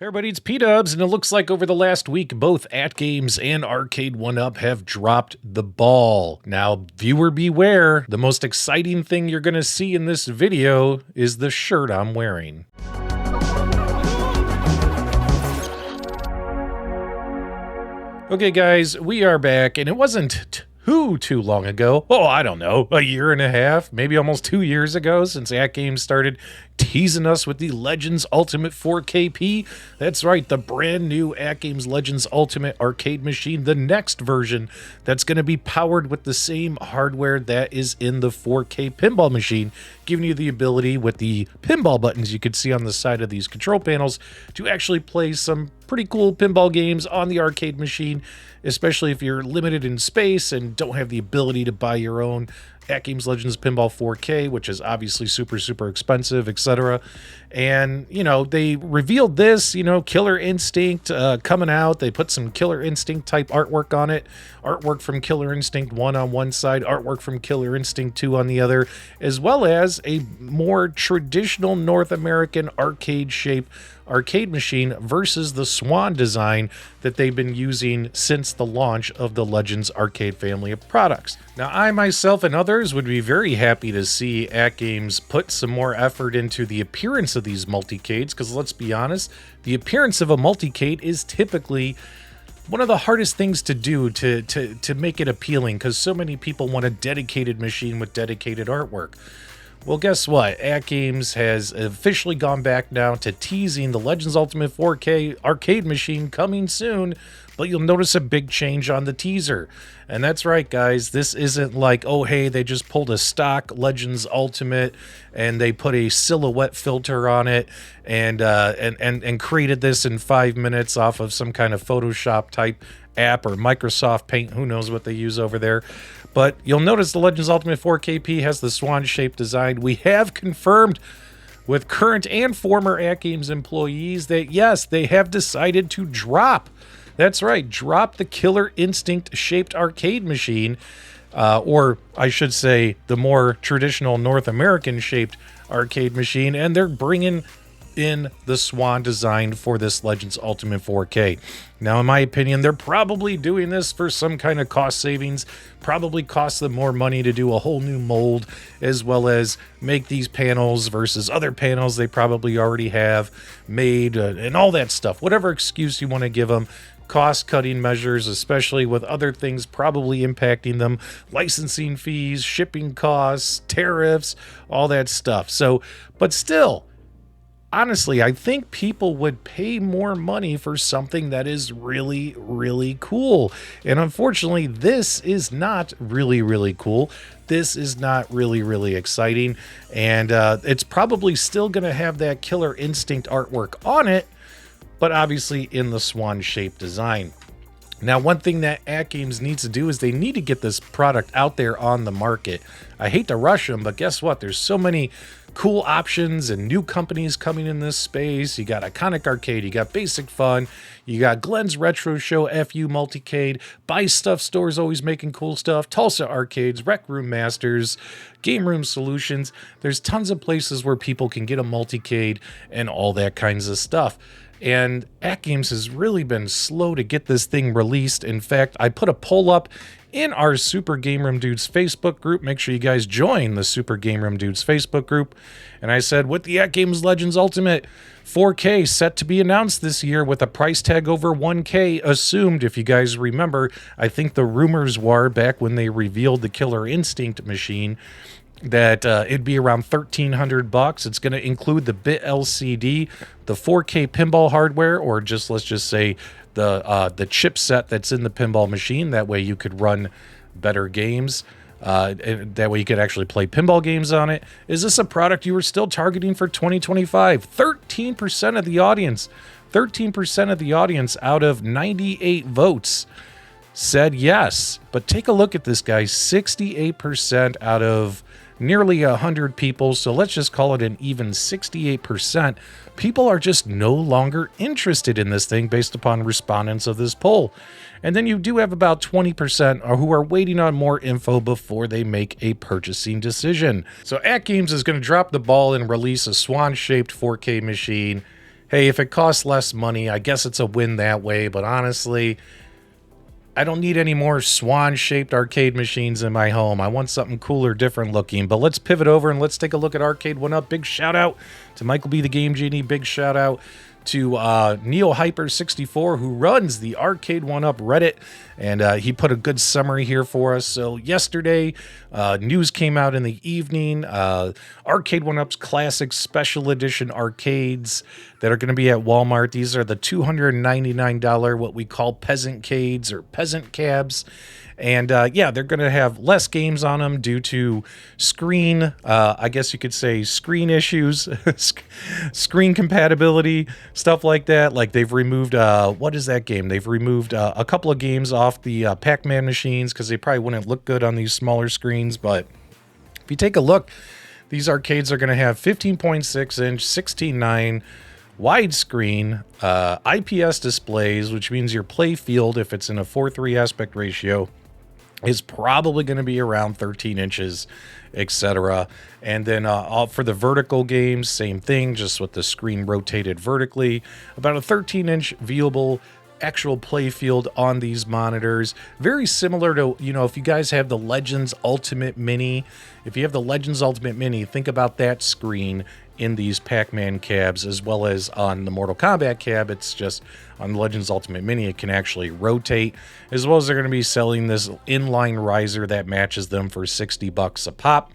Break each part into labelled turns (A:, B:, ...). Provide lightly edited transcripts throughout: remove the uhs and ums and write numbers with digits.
A: Hey everybody, it's PDubs, and it looks like over the last week, both AtGames and Arcade1Up have dropped the ball. Now, viewer beware, the most exciting thing you're going to see in this video is the shirt I'm wearing. Okay guys, we are back, and it wasn't too long ago. Oh, I don't know, a year and a half, maybe almost 2 years ago since AtGames started teasing us with the Legends Ultimate 4KP. That's right, the brand new AtGames Legends Ultimate arcade machine, the next version that's going to be powered with the same hardware that is in the 4K pinball machine, giving you the ability with the pinball buttons you could see on the side of these control panels to actually play some pretty cool pinball games on the arcade machine, especially if you're limited in space and don't have the ability to buy your own AtGames Legends Pinball 4K, which is obviously super expensive, etc. And, you know, they revealed this, you know, Killer Instinct coming out. They put some Killer Instinct type artwork on it. Artwork from Killer Instinct 1 on one side, artwork from Killer Instinct 2 on the other, as well as a more traditional North American arcade shape arcade machine versus the Swan design that they've been using since the launch of the Legends arcade family of products. Now, I myself and others would be very happy to see AtGames put some more effort into the appearance of these multicades, because let's be honest, the appearance of a multicade is typically one of the hardest things to do to make it appealing, because so many people want a dedicated machine with dedicated artwork. Well, guess what? AtGames has officially gone back now to teasing the Legends Ultimate 4K arcade machine coming soon, but you'll notice a big change on the teaser. And that's right, guys. This isn't like, oh, hey, they just pulled a stock Legends Ultimate and they put a silhouette filter on it and created this in 5 minutes off of some kind of Photoshop type app or Microsoft Paint. Who knows what they use over there. But you'll notice the Legends Ultimate 4KP has the swan-shaped design. We have confirmed with current and former AtGames employees that, yes, they have decided to drop. That's right, drop the Killer Instinct-shaped arcade machine, or I should say the more traditional North American-shaped arcade machine, and they're bringing in the Swan design for this Legends Ultimate 4K. Now, in my opinion, they're probably doing this for some kind of cost savings. Probably costs them more money to do a whole new mold, as well as make these panels versus other panels they probably already have made, and all that stuff. Whatever excuse you want to give them. Cost-cutting measures, especially with other things probably impacting them, licensing fees, shipping costs, tariffs, all that stuff. So, but still, honestly, I think people would pay more money for something that is really cool. And unfortunately, this is not really cool. This is not really exciting. And it's probably still going to have that Killer Instinct artwork on it, but obviously in the swan-shaped design. Now, one thing that AtGames needs to do is they need to get this product out there on the market. I hate to rush them, but guess what? There's so many cool options and new companies coming in this space. You got Iconic Arcade, you got Basic Fun, you got Glenn's Retro Show, FU Multicade, Buy Stuff Stores always making cool stuff, Tulsa Arcades, Rec Room Masters, Game Room Solutions. There's tons of places where people can get a multicade and all that kinds of stuff. And AtGames has really been slow to get this thing released. In fact, I put a poll up in our Super Game Room Dudes Facebook group. Make sure you guys join the Super Game Room Dudes Facebook group. And I said, with the AtGames Legends Ultimate 4K set to be announced this year with a price tag over 1K assumed, if you guys remember, I think the rumors were back when they revealed the Killer Instinct machine that it'd be around $1,300. It's going to include the bit LCD, the 4K pinball hardware, or just let's just say the chipset that's in the pinball machine. That way you could run better games. And that way you could actually play pinball games on it. Is this a product you were still targeting for 2025? 13% of the audience, 13% of the audience out of 98 votes said yes. But take a look at this, guys. 68% out of nearly 100 people, so let's just call it an even 68%. People are just no longer interested in this thing based upon respondents of this poll. And then you do have about 20% who are waiting on more info before they make a purchasing decision. So AtGames is going to drop the ball and release a swan-shaped 4K machine. hey, if it costs less money, I guess it's a win that way. But honestly, I don't need any more swan-shaped arcade machines in my home. I want something cooler, different looking. But let's pivot over and let's take a look at Arcade1Up. Big shout out to Michael B. the Game Genie. Big shout out to NeoHyper64, who runs the Arcade1Up Reddit, and he put a good summary here for us. So yesterday, news came out in the evening. Arcade1Up's classic special edition arcades that are going to be at Walmart. These are the $299, what we call peasant cades or peasant cabs. And yeah, they're going to have less games on them due to screen, I guess you could say screen issues, screen compatibility, stuff like that. Like they've removed, what is that game? They've removed a couple of games off the Pac-Man machines because they probably wouldn't look good on these smaller screens. But if you take a look, these arcades are going to have 15.6 inch, 16:9 widescreen, IPS displays, which means your play field, if it's in a 4:3 aspect ratio, is probably going to be around 13 inches, etc. And then all for the vertical games, same thing, just with the screen rotated vertically. About a 13-inch viewable actual play field on these monitors. Very similar to, you know, if you guys have the Legends Ultimate Mini, if you have the Legends Ultimate Mini, think about that screen in these Pac-Man cabs, as well as on the Mortal Kombat cab. It's just on the Legends Ultimate Mini, it can actually rotate, as well as they're going to be selling this inline riser that matches them for $60 a pop.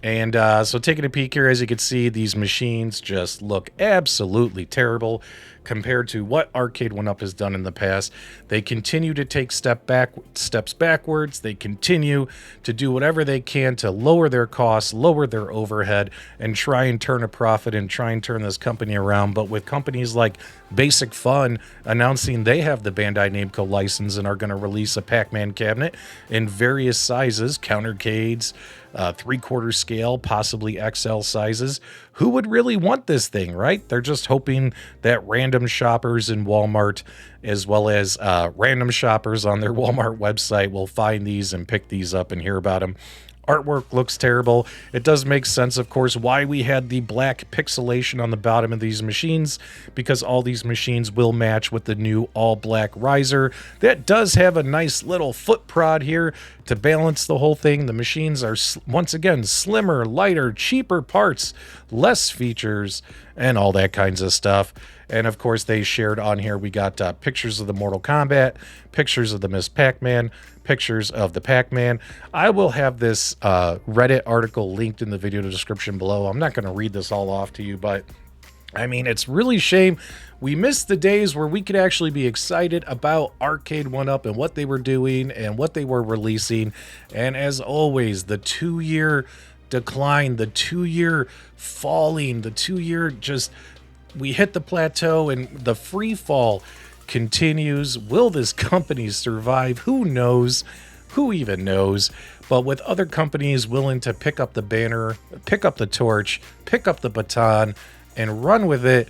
A: And so taking a peek here, as you can see, these machines just look absolutely terrible compared to what Arcade1Up has done in the past. They continue to take steps backwards. They continue to do whatever they can to lower their costs, lower their overhead, and try and turn a profit and try and turn this company around. But with companies like Basic Fun announcing they have the Bandai Namco license and are going to release a Pac-Man cabinet in various sizes, countercades, 3/4 scale, possibly XL sizes. Who would really want this thing, right? They're just hoping that random shoppers in Walmart, as well as random shoppers on their Walmart website, will find these and pick these up and hear about them. Artwork looks terrible. It does make sense, of course, why we had the black pixelation on the bottom of these machines, because all these machines will match with the new all-black riser. That does have a nice little foot prod here to balance the whole thing. The machines are, once again, slimmer, lighter, cheaper parts, less features, and all that kinds of stuff. And of course, they shared on here, we got pictures of the Mortal Kombat, pictures of the Miss Pac-Man, pictures of the Pac-Man. I will have this Reddit article linked in the video description below. I'm not going to read this all off to you, but I mean, it's really a shame we missed the days where we could actually be excited about Arcade1Up and what they were doing and what they were releasing. And as always, the 2-year decline, the 2-year falling, the 2-year just, we hit the plateau and the free fall continues. Will this company survive? Who knows? Who even knows? But with other companies willing to pick up the banner, pick up the torch, pick up the baton, and run with it,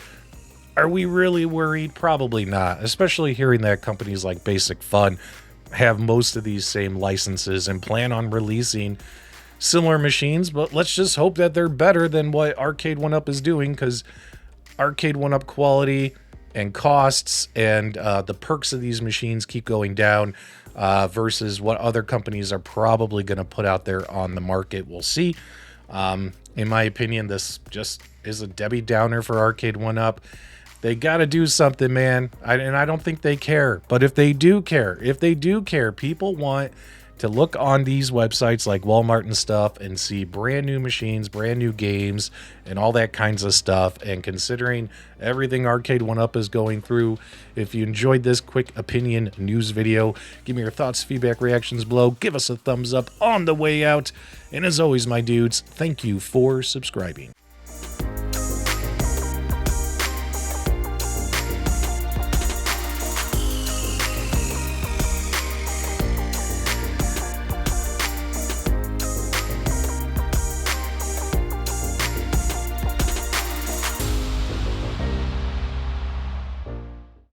A: are we really worried? Probably not, especially hearing that companies like Basic Fun have most of these same licenses and plan on releasing similar machines. But let's just hope that they're better than what Arcade1Up is doing, because Arcade1Up quality and costs and the perks of these machines keep going down versus what other companies are probably going to put out there on the market. We'll see. In my opinion, this just is a Debbie Downer for Arcade1Up. They got to do something, man. And I don't think they care. But if they do care, people want to look on these websites like Walmart and stuff and see brand new machines, brand new games, and all that kinds of stuff. And considering everything Arcade1Up is going through, if you enjoyed this quick opinion news video, give me your thoughts, feedback, reactions below. Give us a thumbs up on the way out. And as always, my dudes, thank you for subscribing.